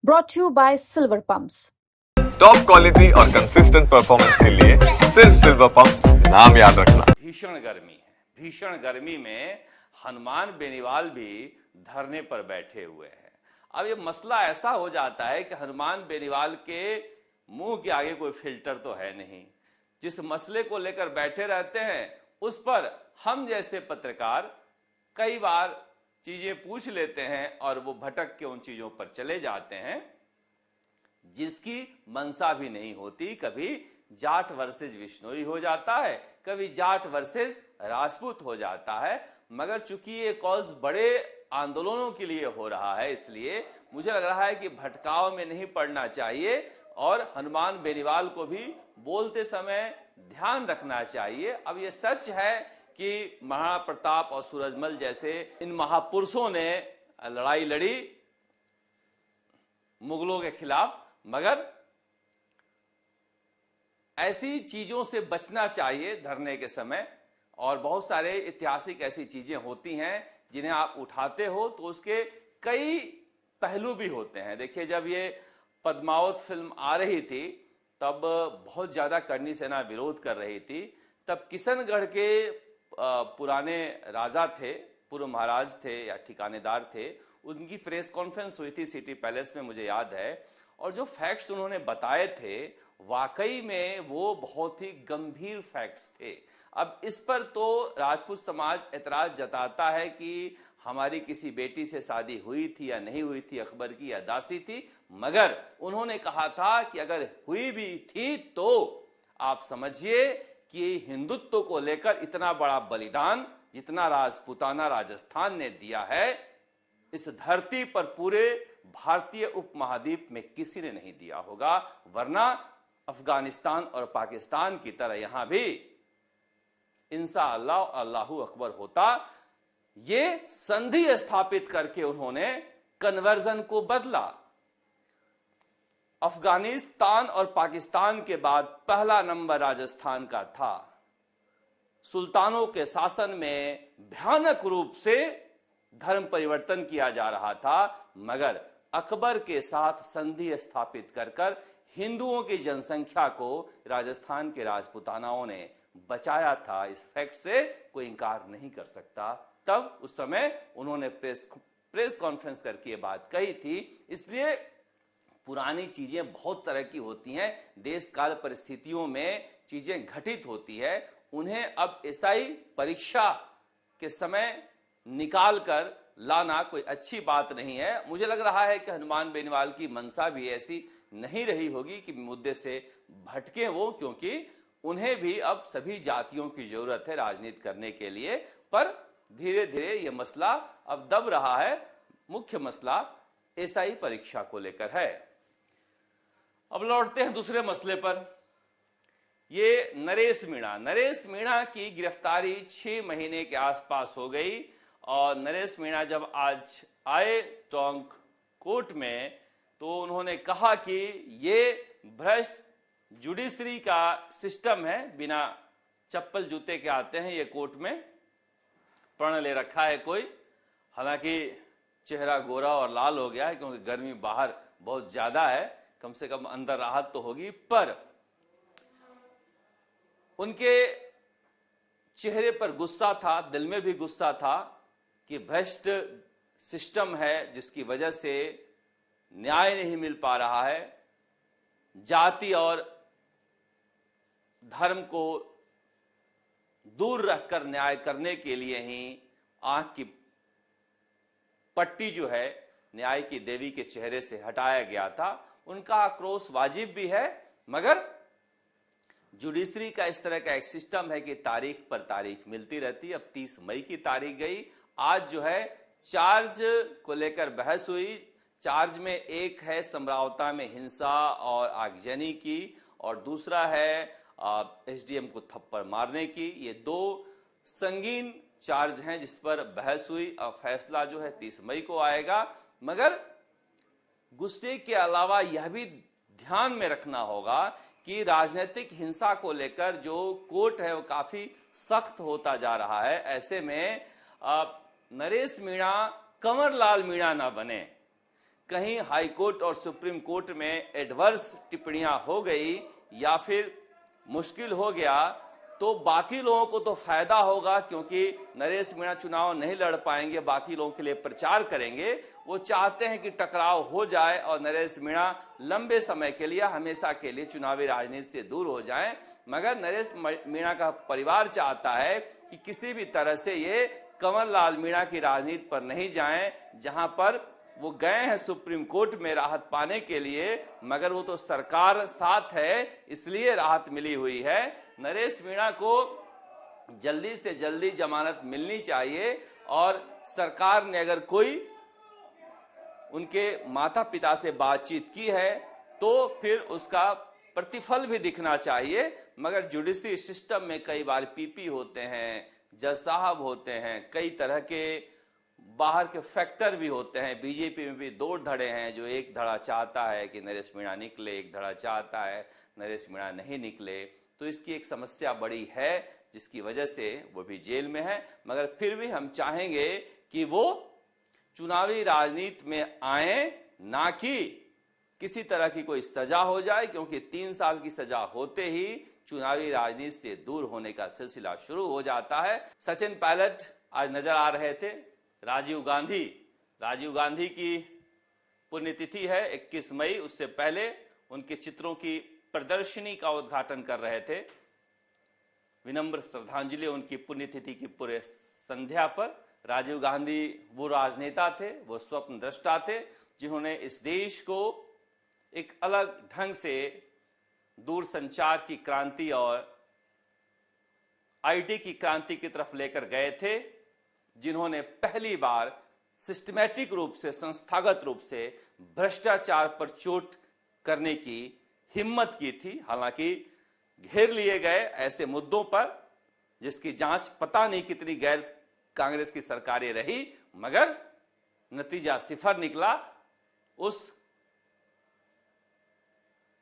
brought to you by Silver Pumps. Top quality और consistent performance के लिए सिर्फ सिल्वर पंप्स नाम याद रखना। भीषण गर्मी है। भीषण गर्मी में हनुमान बेनीवाल भी धरने पर बैठे हुए हैं। अब ये मसला ऐसा हो जाता है कि हनुमान बेनीवाल के मुंह के आगे कोई फिल्टर तो है नहीं। जिस मसले को लेकर बैठे रहते हैं उस पर हम जैसे पत्रकार कई बार चीजें पूछ लेते हैं और वो भटक के उन चीजों पर चले जाते हैं जिसकी मंशा भी नहीं होती। कभी जाट वर्सेस विश्नोई हो जाता है, कभी जाट वर्सेस राजपूत हो जाता है, मगर चूंकि ये कॉज बड़े आंदोलनों के लिए हो रहा है इसलिए मुझे लग रहा है कि भटकाव में नहीं पड़ना चाहिए और हनुमान बेनीवाल को भी बोलते समय ध्यान रखना चाहिए। अब ये सच है कि महाराणा प्रताप और सूरजमल जैसे इन महापुरुषों ने लड़ाई लड़ी मुगलों के खिलाफ, मगर ऐसी चीजों से बचना चाहिए धरने के समय। और बहुत सारे ऐतिहासिक ऐसी चीजें होती हैं जिन्हें आप उठाते हो तो उसके कई पहलू भी होते हैं। देखिए, जब ये पद्मावत फिल्म आ रही थी तब बहुत ज्यादा करनी सेना विरोध कर रही थी। तब किशनगढ़ के पुराने राजा थे, पूर्व महाराज थे या ठिकानेदार थे, उनकी प्रेस कॉन्फ्रेंस हुई थी सिटी पैलेस में, मुझे याद है। और जो फैक्ट्स उन्होंने बताए थे वाकई में वो बहुत ही गंभीर फैक्ट्स थे। अब इस पर तो राजपूत समाज एतराज जताता है कि हमारी किसी बेटी से शादी हुई थी या नहीं हुई थी, अकबर की या दासी थी, मगर उन्होंने कहा था कि अगर हुई भी थी तो आप समझिए कि हिंदुत्व को लेकर इतना बड़ा बलिदान जितना राजपूताना राजस्थान ने दिया है इस धरती पर पूरे भारतीय उपमहाद्वीप में किसी ने नहीं दिया होगा। वरना अफगानिस्तान और पाकिस्तान की तरह यहां भी इंशाअल्लाह अल्लाहू अकबर होता। ये संधि स्थापित करके उन्होंने कन्वर्जन को बदला। अफगानिस्तान और पाकिस्तान के बाद पहला नंबर राजस्थान का था। सुल्तानों के शासन में भयानक रूप से धर्म परिवर्तन किया जा रहा था, मगर अकबर के साथ संधि स्थापित कर हिंदुओं की जनसंख्या को राजस्थान के राजपूतानाओं ने बचाया था। इस फैक्ट से कोई इंकार नहीं कर सकता। तब उस समय उन्होंने प्रेस कॉन्फ्रेंस करके ये बात कही थी। इसलिए पुरानी चीजें बहुत तरह की होती हैं, देश काल परिस्थितियों में चीजें घटित होती है, उन्हें अब ऐसाई परीक्षा के समय निकाल कर लाना कोई अच्छी बात नहीं है। मुझे लग रहा है कि हनुमान बेनीवाल की मंशा भी ऐसी नहीं रही होगी कि मुद्दे से भटके वो, क्योंकि उन्हें भी अब सभी जातियों की जरूरत है राजनीति करने के लिए। पर धीरे धीरे ये मसला अब दब रहा है। मुख्य मसला ऐसाई परीक्षा को लेकर है। अब लौटते हैं दूसरे मसले पर। ये नरेश मीणा की गिरफ्तारी 6 महीने के आसपास हो गई और नरेश मीणा जब आज आए टोंक कोर्ट में तो उन्होंने कहा कि ये भ्रष्ट जुडिशरी का सिस्टम है, बिना चप्पल जूते के आते हैं ये कोर्ट में, प्रण ले रखा है कोई। हालांकि चेहरा गोरा और लाल हो गया है क्योंकि गर्मी बाहर बहुत ज्यादा है, कम से कम अंदर राहत तो होगी, पर उनके चेहरे पर गुस्सा था, दिल में भी गुस्सा था कि भ्रष्ट सिस्टम है जिसकी वजह से न्याय नहीं मिल पा रहा है। जाति और धर्म को दूर रखकर न्याय करने के लिए ही आंख की पट्टी जो है न्याय की देवी के चेहरे से हटाया गया था। उनका आक्रोश वाजिब भी है, मगर जुडिशरी का इस तरह का एक सिस्टम है कि तारीख पर तारीख मिलती रहती है। अब 30 मई की तारीख गई। आज जो है चार्ज को लेकर बहस हुई। चार्ज में एक है समरावता में हिंसा और आगजनी की और दूसरा है एसडीएम को थप्पड़ मारने की। ये 2 संगीन चार्ज हैं जिस पर बहस हुई। अब फैसला जो है 30 मई को आएगा। मगर गुस्से के अलावा यह भी ध्यान में रखना होगा कि राजनीतिक हिंसा को लेकर जो कोर्ट है वो काफी सख्त होता जा रहा है। ऐसे में नरेश मीणा कंवरलाल मीणा ना बने। कहीं हाई कोर्ट और सुप्रीम कोर्ट में एडवर्स टिप्पणियां हो गई या फिर मुश्किल हो गया तो बाकी लोगों को तो फायदा होगा, क्योंकि नरेश मीणा चुनाव नहीं लड़ पाएंगे, बाकी लोगों के लिए प्रचार करेंगे। वो चाहते हैं कि टकराव हो जाए और नरेश मीणा लंबे समय के लिए, हमेशा के लिए चुनावी राजनीति से दूर हो जाएं। मगर नरेश मीणा का परिवार चाहता है कि किसी भी तरह से ये कंवर लाल मीणा की राजनीति पर नहीं जाएं, जहां पर वो गए हैं सुप्रीम कोर्ट में राहत पाने के लिए, मगर वो तो सरकार साथ है इसलिए राहत मिली हुई है। नरेश मीणा को जल्दी से जल्दी जमानत मिलनी चाहिए और सरकार ने अगर कोई उनके माता पिता से बातचीत की है तो फिर उसका प्रतिफल भी दिखना चाहिए। मगर जुडिशरी सिस्टम में कई बार पीपी होते हैं, जज साहब होते हैं, कई तरह के बाहर के फैक्टर भी होते हैं। बीजेपी में भी दो धड़े हैं, जो एक धड़ा चाहता है कि नरेश मीणा निकले, एक धड़ा चाहता है नरेश मीणा नहीं निकले। तो इसकी एक समस्या बड़ी है जिसकी वजह से वो भी जेल में है। मगर फिर भी हम चाहेंगे कि वो चुनावी राजनीति में आए, ना कि किसी तरह की कोई सजा हो जाए, क्योंकि 3 साल की सजा होते ही चुनावी राजनीति से दूर होने का सिलसिला शुरू हो जाता है। सचिन पायलट आज नजर आ रहे थे। राजीव गांधी की पुण्यतिथि है 21 मई, उससे पहले उनके चित्रों की प्रदर्शनी का उद्घाटन कर रहे थे। विनम्र श्रद्धांजलि उनकी पुण्यतिथि की पूरे संध्या पर। राजीव गांधी वो राजनेता थे, वो स्वप्न दृष्टा थे, जिन्होंने इस देश को एक अलग ढंग से दूरसंचार की क्रांति और आईटी की क्रांति की तरफ लेकर गए थे, जिन्होंने पहली बार सिस्टमैटिक रूप से, संस्थागत रूप से भ्रष्टाचार पर चोट करने की हिम्मत की थी। हालांकि घेर लिए गए ऐसे मुद्दों पर जिसकी जांच पता नहीं कितनी गैर कांग्रेस की सरकारें रही, मगर नतीजा सिफर निकला। उस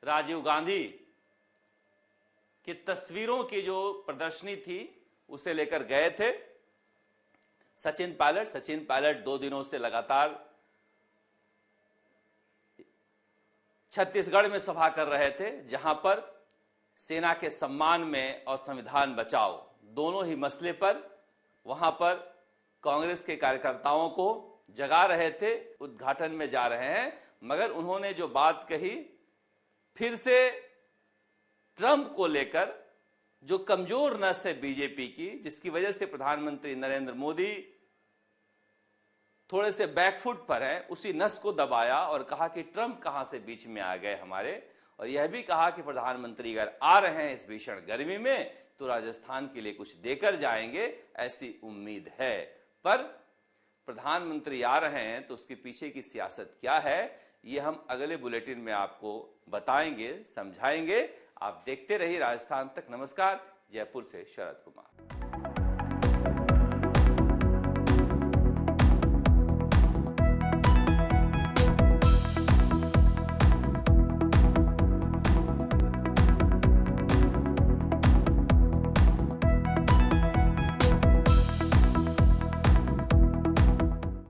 राजीव गांधी की तस्वीरों की जो प्रदर्शनी थी उसे लेकर गए थे सचिन पायलट 2 दिनों से लगातार छत्तीसगढ़ में सभा कर रहे थे, जहां पर सेना के सम्मान में और संविधान बचाओ दोनों ही मसले पर वहां पर कांग्रेस के कार्यकर्ताओं को जगा रहे थे। उद्घाटन में जा रहे हैं, मगर उन्होंने जो बात कही, फिर से ट्रंप को लेकर जो कमजोर नस है बीजेपी की, जिसकी वजह से प्रधानमंत्री नरेंद्र मोदी थोड़े से बैकफुट पर हैं, उसी नस को दबाया और कहा कि ट्रंप कहां से बीच में आ गए हमारे। और यह भी कहा कि प्रधानमंत्री अगर आ रहे हैं इस भीषण गर्मी में तो राजस्थान के लिए कुछ देकर जाएंगे, ऐसी उम्मीद है। पर प्रधानमंत्री आ रहे हैं तो उसके पीछे की सियासत क्या है, ये हम अगले बुलेटिन में आपको बताएंगे, समझाएंगे। आप देखते रहिए राजस्थान तक। नमस्कार, जयपुर से शरद कुमार।